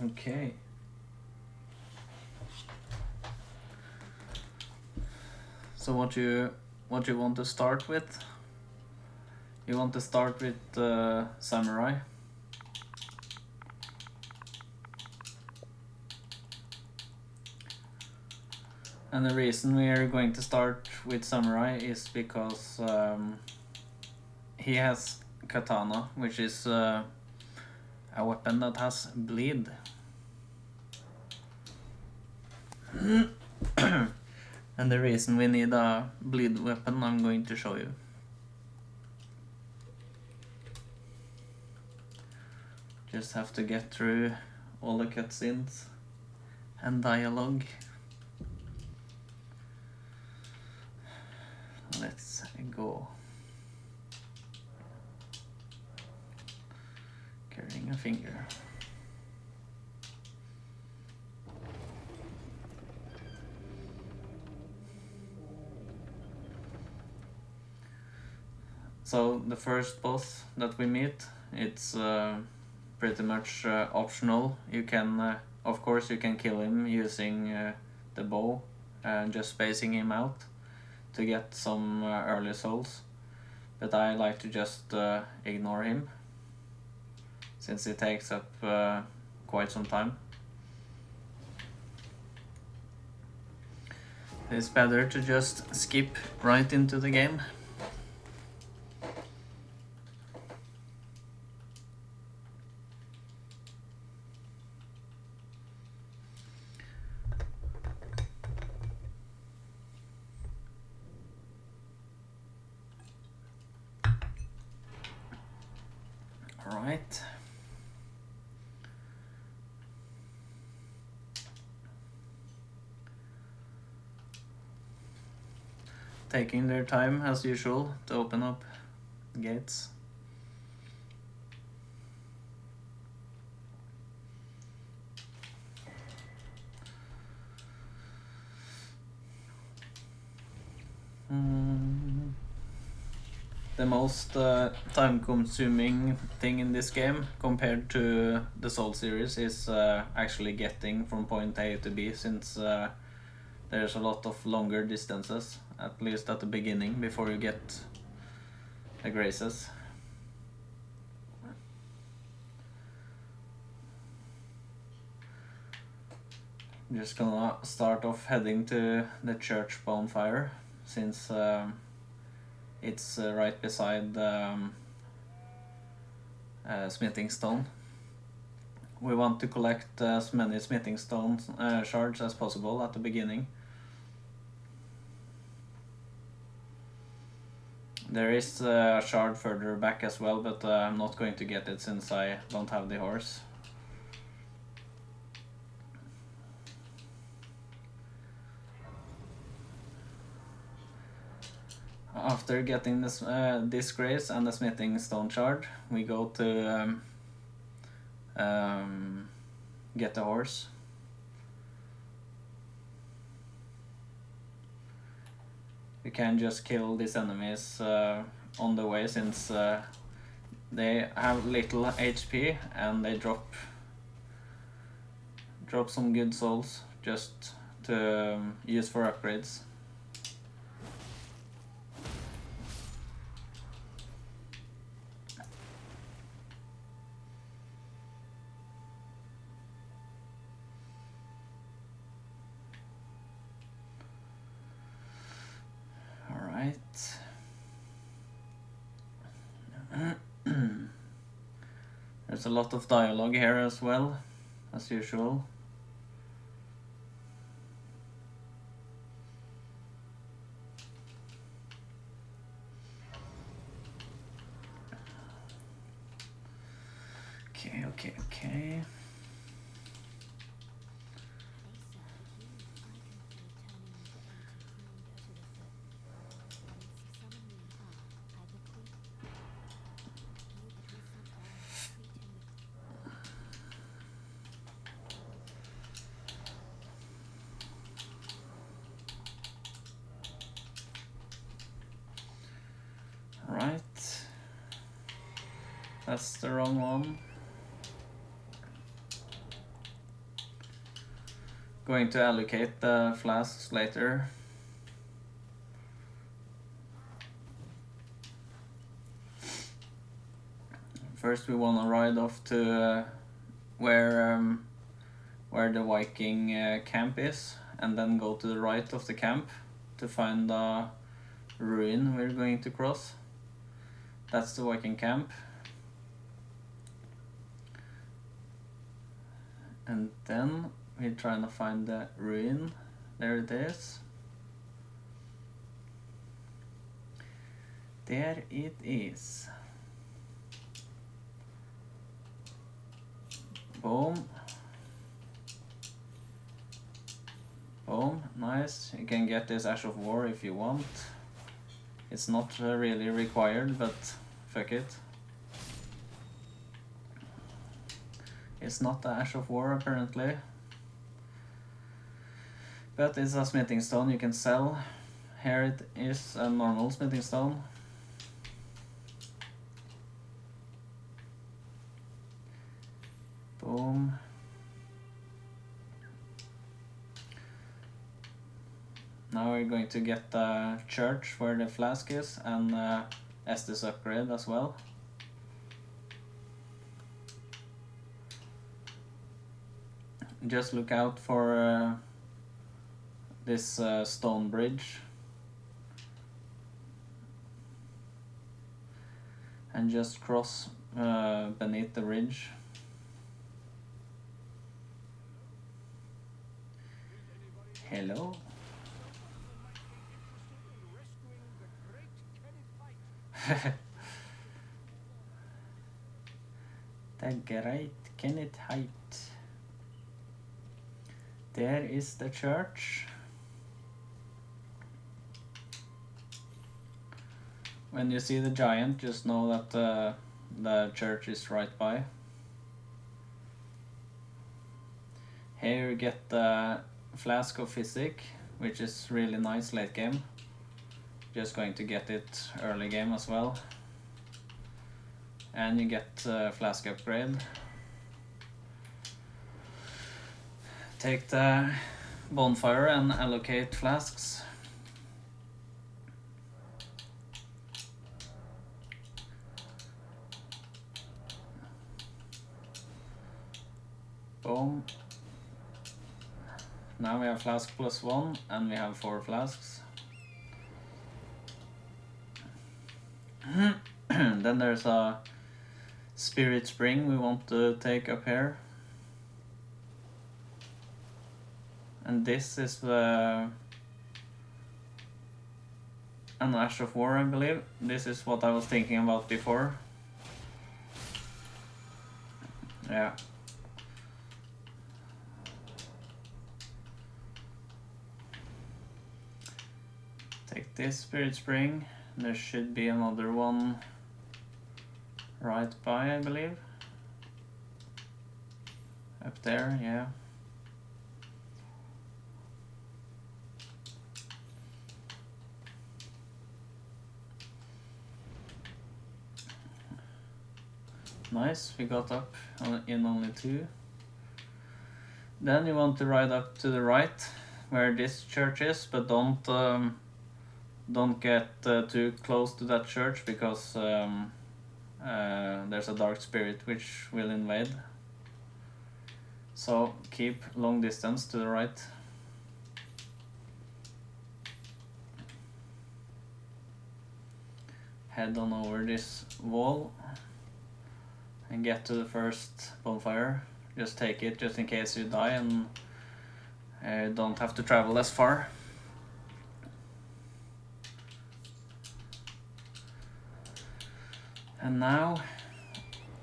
Okay. So what you want to start with? You want to start with samurai? And the reason we are going to start with samurai is because he has katana, which is a weapon that has bleed. And the reason we need a bleed weapon, I'm going to show you. Just have to get through all the cutscenes and dialogue. Let's go. Carrying a finger. So the first boss that we meet, it's pretty much optional. You can, of course, you can kill him using the bow and just spacing him out to get some early souls. But I like to just ignore him, since it takes up quite some time. It's better to just skip right into the game. Alright. Taking their time as usual to open up gates. The most time-consuming thing in this game compared to the Soul series is actually getting from point A to B, since there's a lot of longer distances, at least at the beginning, before you get the graces. I'm just gonna start off heading to the church bonfire, since it's right beside smithing stone. We want to collect as many smithing stone shards as possible at the beginning. There is a shard further back as well, but I'm not going to get it since I don't have the horse. After getting this grace and the smithing stone shard, we go to get the horse. We can just kill these enemies on the way, since they have little HP and they drop some good souls just to use for upgrades. There's a lot of dialogue here as well, as usual. Okay. Right. That's the wrong one. going to allocate the flasks later. First we want to ride off to where the Viking camp is, and then go to the right of the camp to find the ruin we're going to cross. That's the Viking camp. And then we're trying to find the ruin. There it is. There it is. Boom. Boom, nice. You can get this Ash of War if you want. It's not really required, but fuck it. It's not the Ash of War apparently. But it's a smithing stone you can sell. Here it is a normal smithing stone. Boom. Now we're going to get the church where the flask is, and Estes upgrade as well. Just look out for this stone bridge. And just cross beneath the ridge. Hello. The great Kenneth Height. There is the church. When you see the giant, just know that the church is right by. Here you get the Flask of Physic, which is really nice late game. Just going to get it early game as well. And you get Flask upgrade. Take the bonfire and allocate flasks. Boom. Now we have flask +1 and we have 4 flasks. Then there's a spirit spring we want to take up here. And this is an Ash of War, I believe. This is what I was thinking about before. Yeah. Take this spirit spring. There should be another one right by, I believe. Up there, yeah. Nice, we got up in only 2. Then you want to ride up to the right where this church is, but don't get too close to that church, because there's a dark spirit which will invade. So keep long distance to the right. Head on over this wall and get to the first bonfire. Just take it just in case you die and don't have to travel as far. And now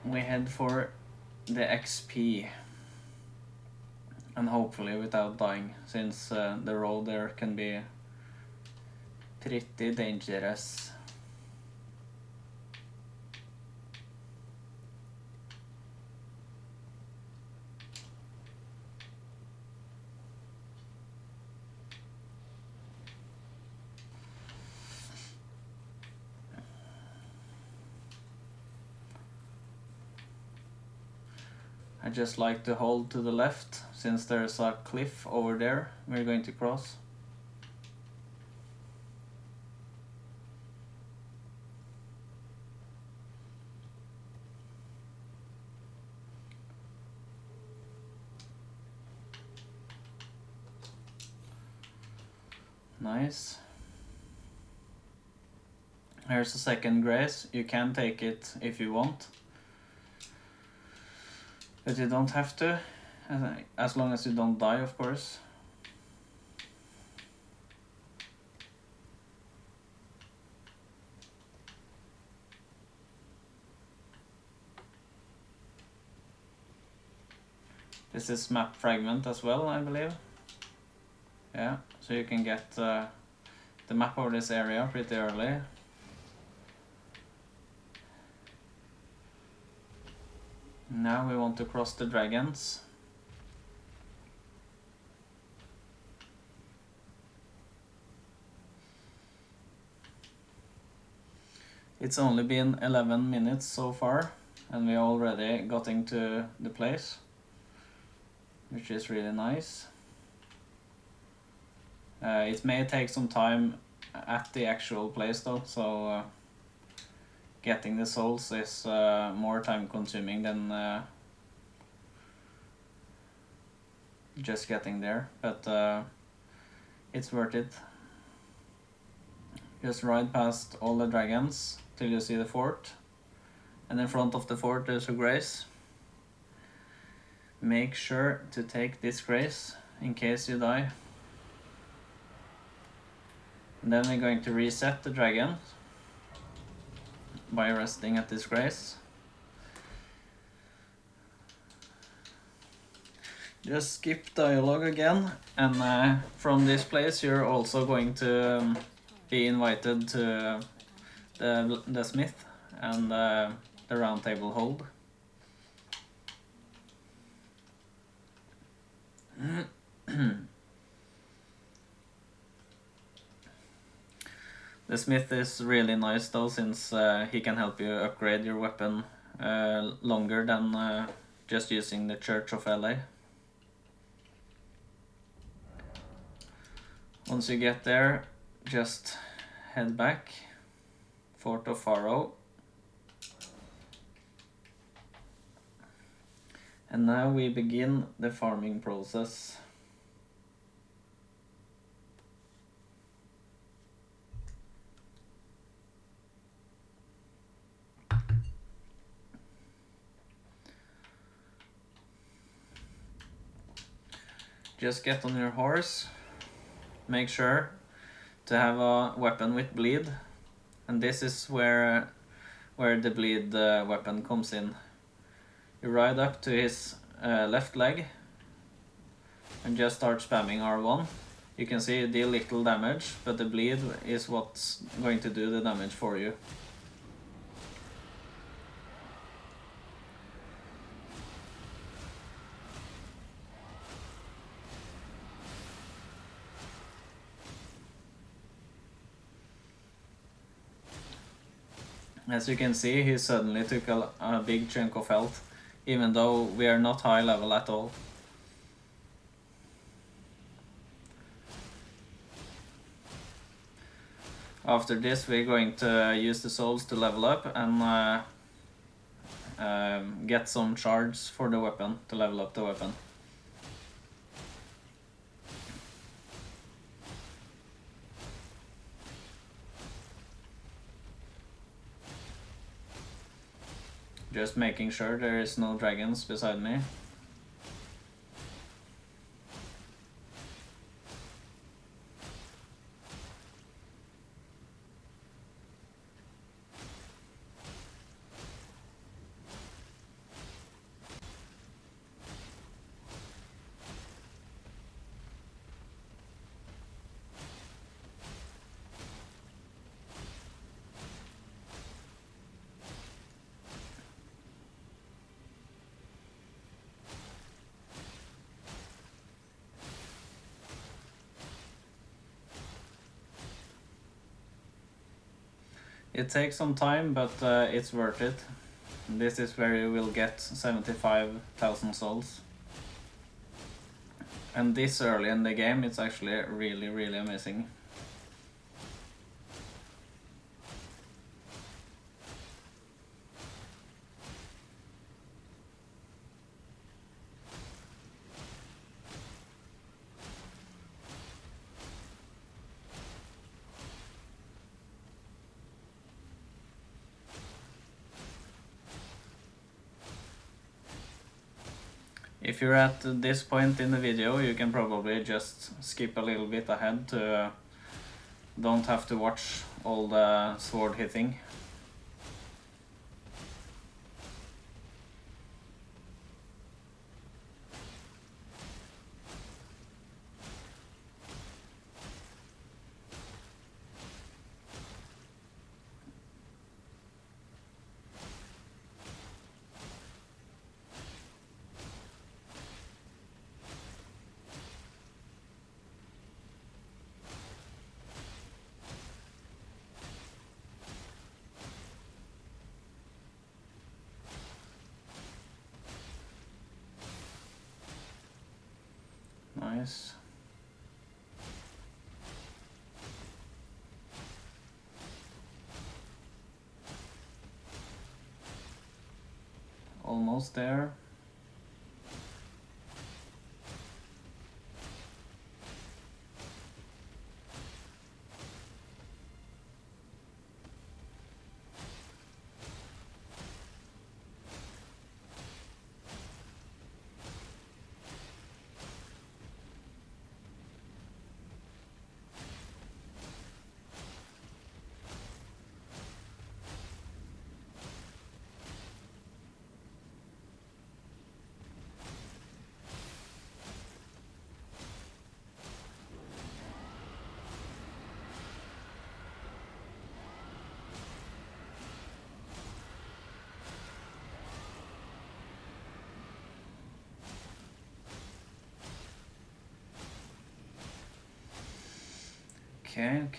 we head for the XP, and hopefully without dying, since the road there can be pretty dangerous. I just like to hold to the left since there's a cliff over there we're going to cross. Nice. Here's a second grace. You can take it if you want, but you don't have to, as long as you don't die, of course. This is map fragment as well, I believe. Yeah, so you can get the map of this area pretty early. Now we want to cross the dragons. It's only been 11 minutes so far, and we already got into the place, which is really nice. It may take some time at the actual place though, so getting the souls is more time consuming than just getting there, but it's worth it. Just ride past all the dragons till you see the fort, and in front of the fort there's a grace. Make sure to take this grace in case you die. And then we're going to reset the dragon by resting at this grace. Just skip dialogue again, and from this place you're also going to be invited to the smith and the Roundtable Hold. The smith is really nice though, since he can help you upgrade your weapon longer than just using the Church of LA. Once you get there, just head back, Fort of Faro. And now we begin the farming process. Just get on your horse, make sure to have a weapon with bleed, and this is where the bleed weapon comes in. You ride up to his left leg and just start spamming R1. You can see you deal little damage, but the bleed is what's going to do the damage for you. As you can see, he suddenly took a big chunk of health, even though we are not high level at all. After this, we're going to use the souls to level up and get some shards for the weapon to level up the weapon. Just making sure there is no dragons beside me. It takes some time, but it's worth it. This is where you will get 75,000 souls. And this early in the game, it's actually really, really amazing. If you're at this point in the video, you can probably just skip a little bit ahead to don't have to watch all the sword hitting. Nice. Almost there.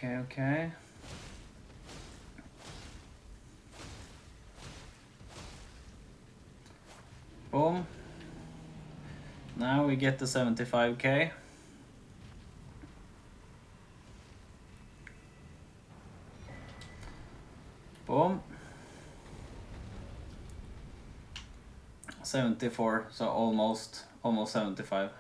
Okay. Boom. Now we get the 75k. Boom. 74, so almost 75.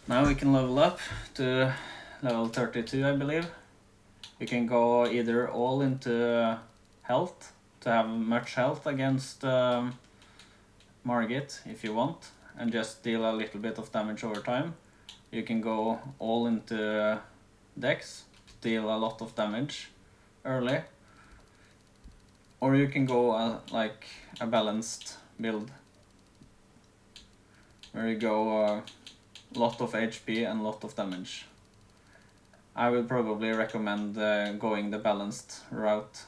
Now we can level up to level 32, I believe. We can go either all into health to have much health against Margit if you want, and just deal a little bit of damage over time. You can go all into dex, deal a lot of damage early, or you can go like a balanced build where you go lot of HP and lot of damage. I would probably recommend going the balanced route,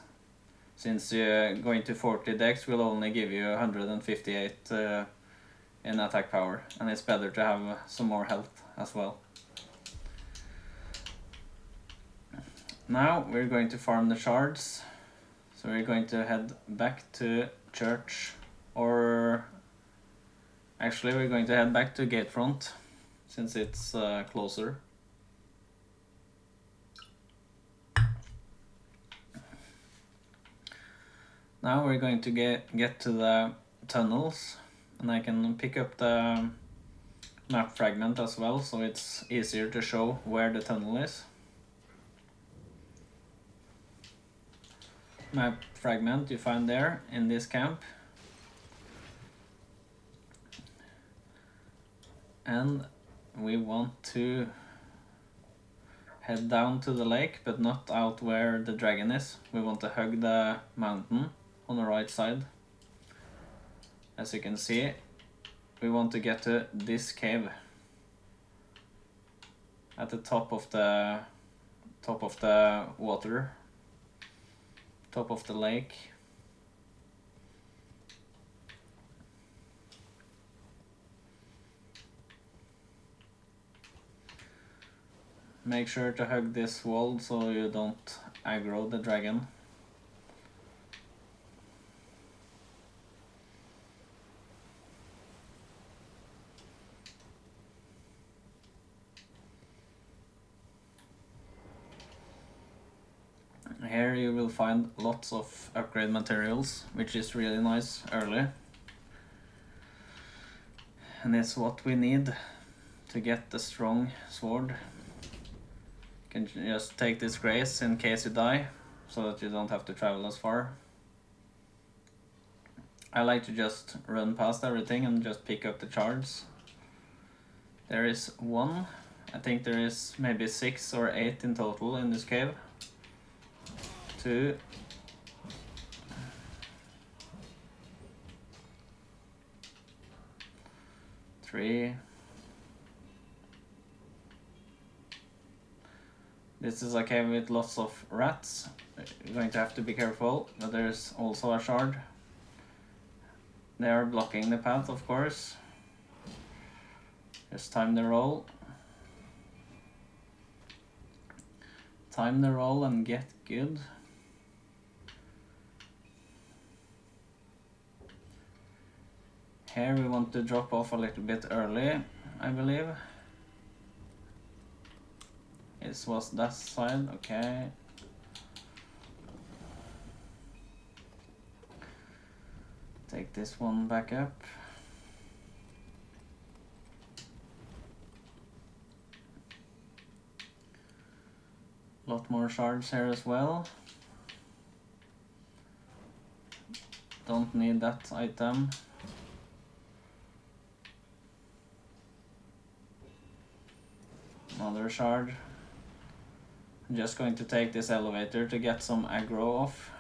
since going to 40 dex will only give you 158 in attack power, and it's better to have some more health as well. Now we're going to farm the shards, so we're going to head back to church, or actually we're going to head back to Gatefront, since it's closer. Now we're going to get to the tunnels, and I can pick up the map fragment as well, so it's easier to show where the tunnel is. Map fragment you find there in this camp. And we want to head down to the lake, but not out where the dragon is. We want to hug the mountain on the right side. As you can see, we want to get to this cave at the top of the water, top of the lake. Make sure to hug this wall so you don't aggro the dragon. Here you will find lots of upgrade materials, which is really nice early. And it's what we need to get the strong sword. You can just take this grace in case you die, so that you don't have to travel as far. I like to just run past everything and just pick up the shards. There is one. I think there is maybe 6 or 8 in total in this cave. 2. 3. This is a cave with lots of rats. You're going to have to be careful, but there's also a shard. They are blocking the path, of course. Just time the roll. Time the roll and get good. Here we want to drop off a little bit early, I believe. It was that side, okay. Take this one back up. Lot more shards here as well. Don't need that item. Another shard. I'm just going to take this elevator to get some aggro off.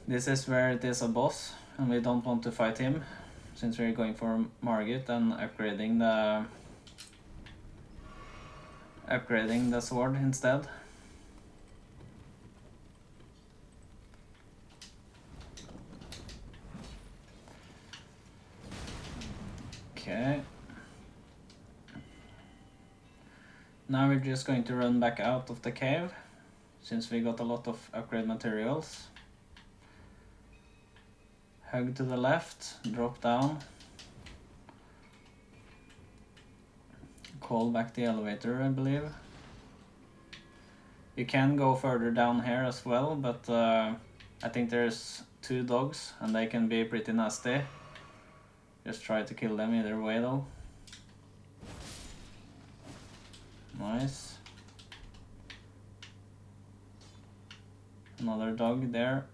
This is where it is a boss, and we don't want to fight him, since we're going for Margit and upgrading the sword instead. Okay. Now we're just going to run back out of the cave, since we got a lot of upgrade materials. Hug to the left, drop down. Call back the elevator, I believe. You can go further down here as well, but I think there's 2 dogs and they can be pretty nasty. Just try to kill them either way though. Nice. Another dog there.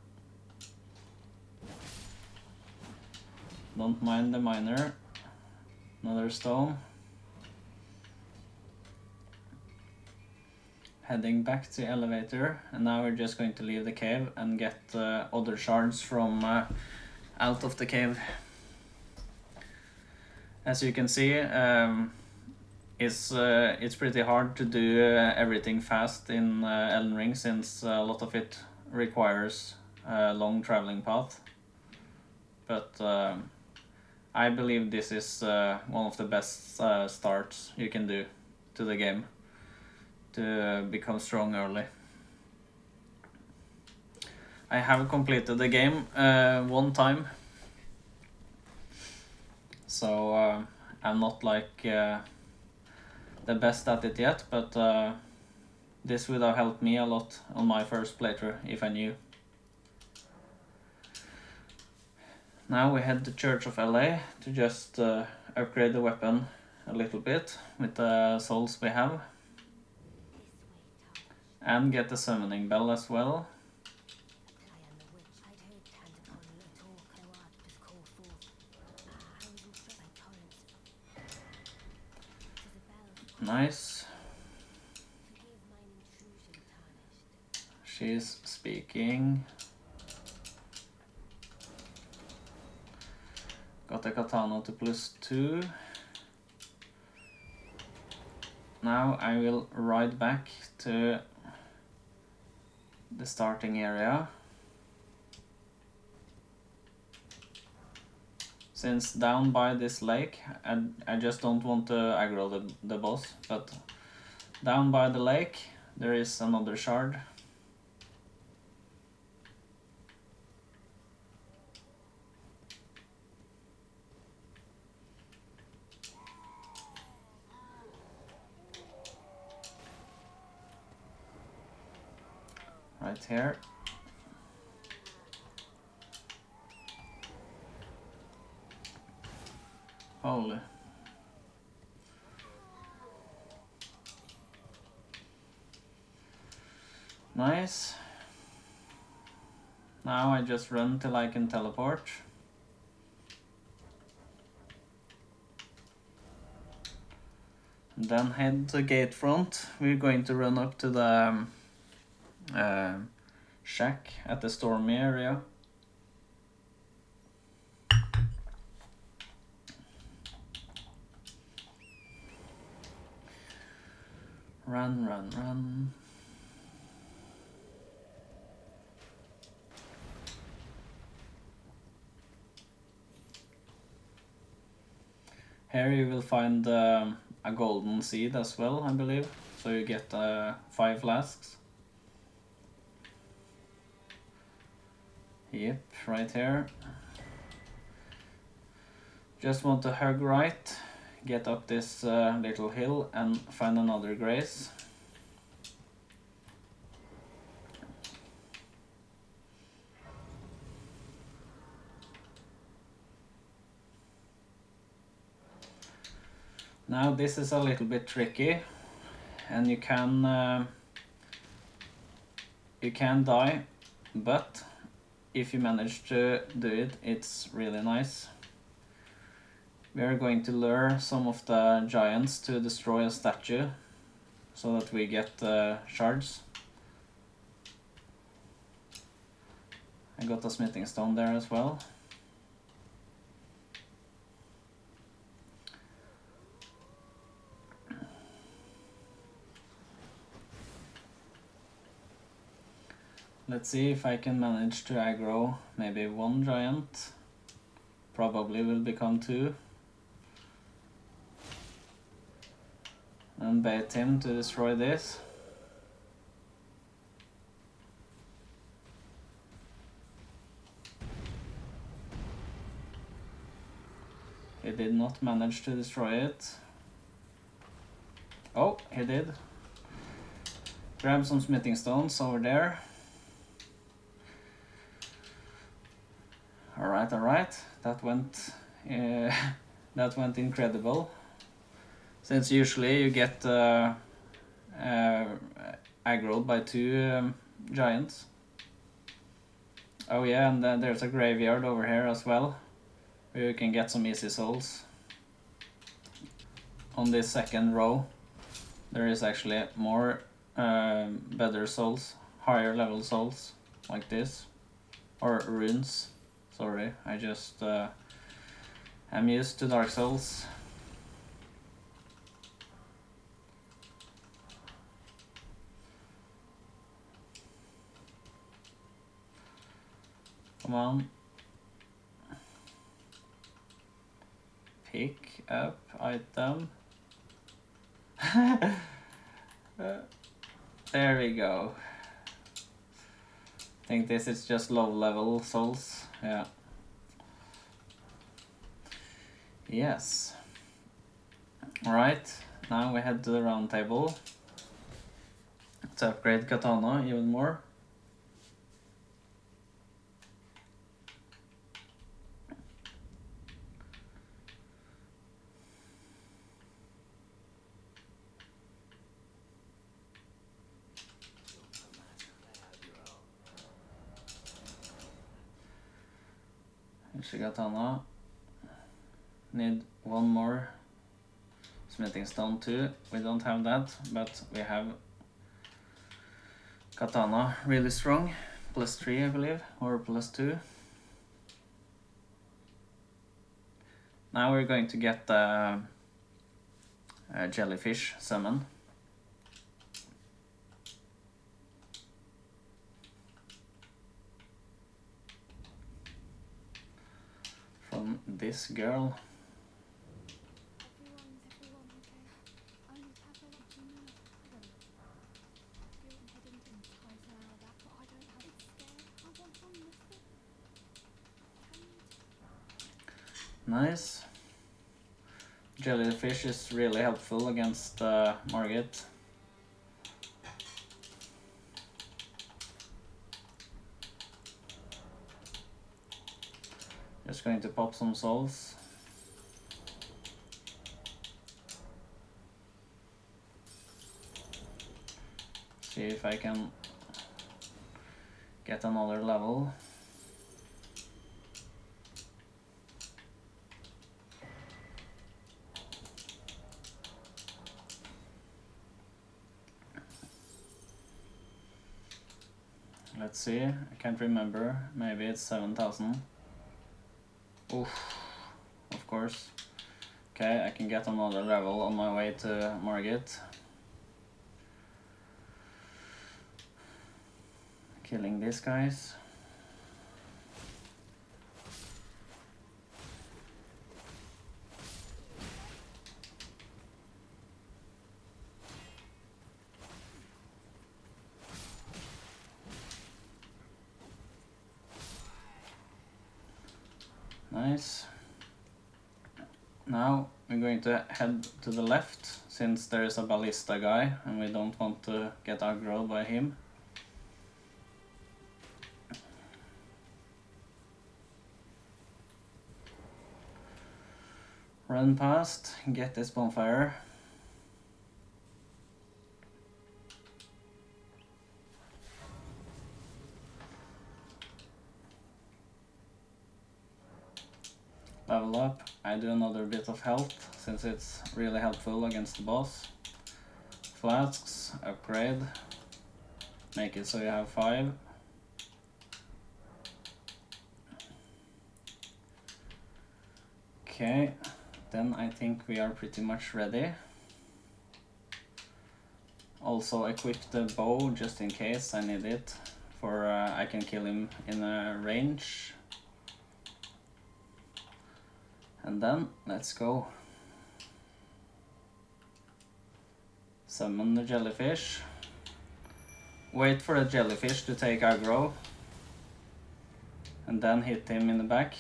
Don't mind the miner. Another stone. Heading back to elevator, and now we're just going to leave the cave and get other shards from out of the cave. As you can see, it's pretty hard to do everything fast in Elden Ring, since a lot of it requires a long traveling path. But I believe this is one of the best starts you can do to the game to become strong early. I have completed the game 1 time, so I'm not like the best at it yet, but this would have helped me a lot on my first playthrough if I knew. Now we head to Church of LA to just upgrade the weapon a little bit with the souls we have. And get the summoning bell as well. Nice. She's speaking. Got a katana to +2. Now I will ride back to the starting area. Since down by this lake, I just don't want to aggro the boss, but down by the lake there is another shard. right here. Holy. Nice. Now I just run till I can teleport. And then head to gate front. We're going to run up to the shack at the stormy area. Run, run, run. Here you will find a golden seed as well, I believe. So you get 5 flasks. Yep, right here. Just want to hug right, get up this little hill and find another grace. Now this is a little bit tricky, and you can die, but if you manage to do it, it's really nice. We are going to lure some of the giants to destroy a statue, so that we get shards. I got a smithing stone there as well. Let's see if I can manage to aggro maybe 1 giant. Probably will become 2. And bait him to destroy this. He did not manage to destroy it. Oh, he did. Grab some smithing stones over there. Alright, that went that went incredible. Since usually you get aggroed by 2 giants. Oh yeah, and then there's a graveyard over here as well, where you can get some easy souls. On this second row there is actually more better souls, higher level souls, like this, or runes. Sorry, I just am used to Dark Souls. Come on. Pick up item. There we go. I think this is just low level souls. Yeah. Yes. Alright, now we head to the Roundtable to upgrade Katana even more. Here's the Katana. Need 1 more smithing stone too. We don't have that, but we have Katana really strong. +3 I believe, or +2. Now we're going to get the jellyfish summon. From this girl. Nice. Jellyfish is really helpful against Margit. Just going to pop some souls. See if I can get another level. Let's see, I can't remember, maybe it's 7,000. Oof, of course. Okay, I can get another level on my way to Margit. Killing these guys. Nice. Now we're going to head to the left, since there is a ballista guy and we don't want to get aggroed by him. Run past, get this bonfire. Level up. I do another bit of health, since it's really helpful against the boss. Flasks, upgrade. Make it so you have 5. Okay, then I think we are pretty much ready. Also equip the bow just in case I need it, for I can kill him in a range. And then, let's go. Summon the jellyfish. Wait for the jellyfish to take aggro. And then hit him in the back.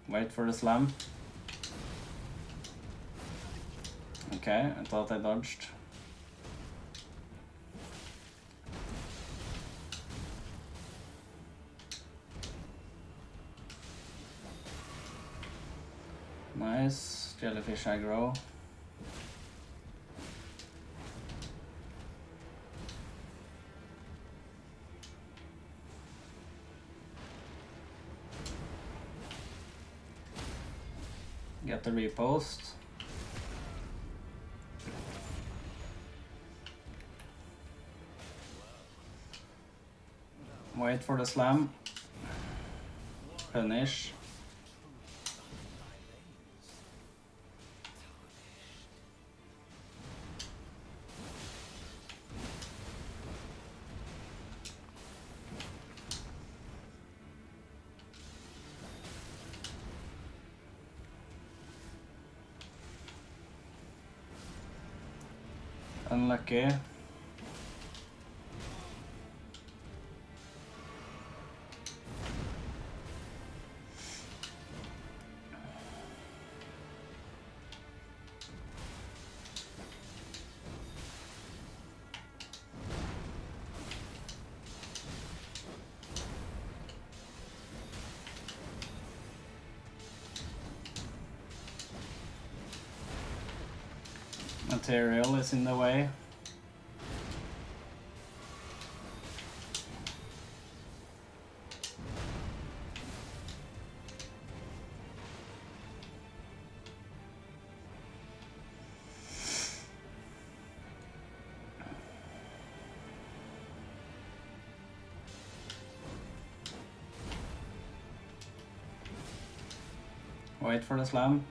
Wait for the slam. Okay, I thought I dodged. Nice, jellyfish aggro. Get the repost. Wait for the slam. Punish. Unlucky. Material is in the way. Wait for the slam.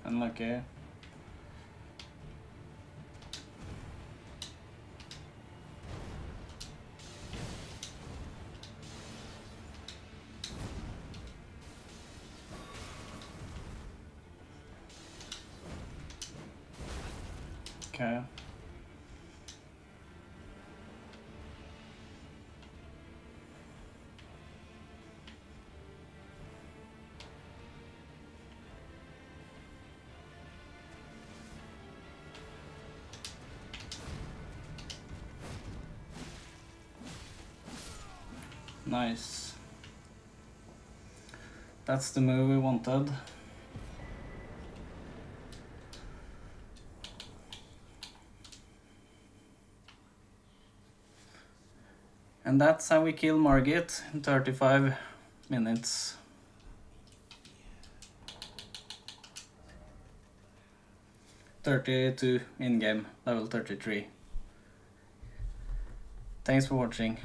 Unlucky. Okay. Nice. That's the move we wanted. And that's how we kill Margit in 35 minutes. (32 in-game, level 33. Thanks for watching.